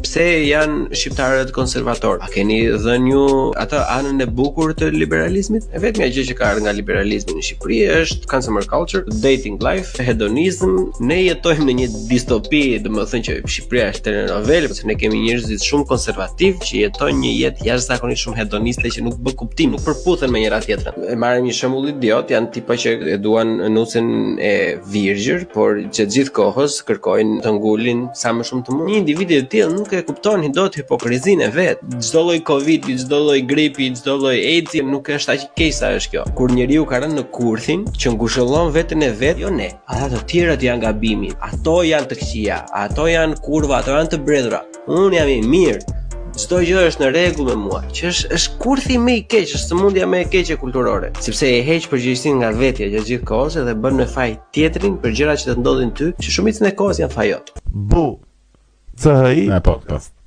Pse janë shqiptarët konservator? A keni dhënë ju atë anën e bukur të liberalizmit? E vetmja gjë që ka ardhur nga liberalizmi në Shqipëri është consumer culture, dating life, hedonizëm. Ne jetojmë në një distopi, domethënë që Shqipëria është telenovel, sepse ne kemi njerëz shumë konservativ që jetojnë një jetë jashtëzakonisht shumë hedoniste që nuk bë kuptim, nuk përputhen me njëra tjetrën. E marrim një shembull idiot, janë tipa që e duan nucen e virgjër, por që gjithë kohës kërkojnë të ngulin sa më shumë të mund. Një individ i tillë nuk e kupton dot hipokrizinë e vet. Çdo lloj Covidi, çdo lloj gripi, çdo lloj AIDS nuk është aq keq sa është kjo. Kur njeriu ka rënë në kurthin që ngushëllon veten e vet, jo ne. Ata të tjerët janë gabimi. Ato janë të këqija, ato janë kurva, ato janë të bredhura. Unë jam i mirë. Çdo gjë është në rregull me mua. Që është kurthi më i keq, është sëmundja më e keqe kulturore, sepse e heq përgjegjësinë nga vetja gjatë gjithë kohës dhe bën me faj tjetrin për gjëra që të ndodhin ty, që shumicën e kohës janë fajot. Bu. Podcast.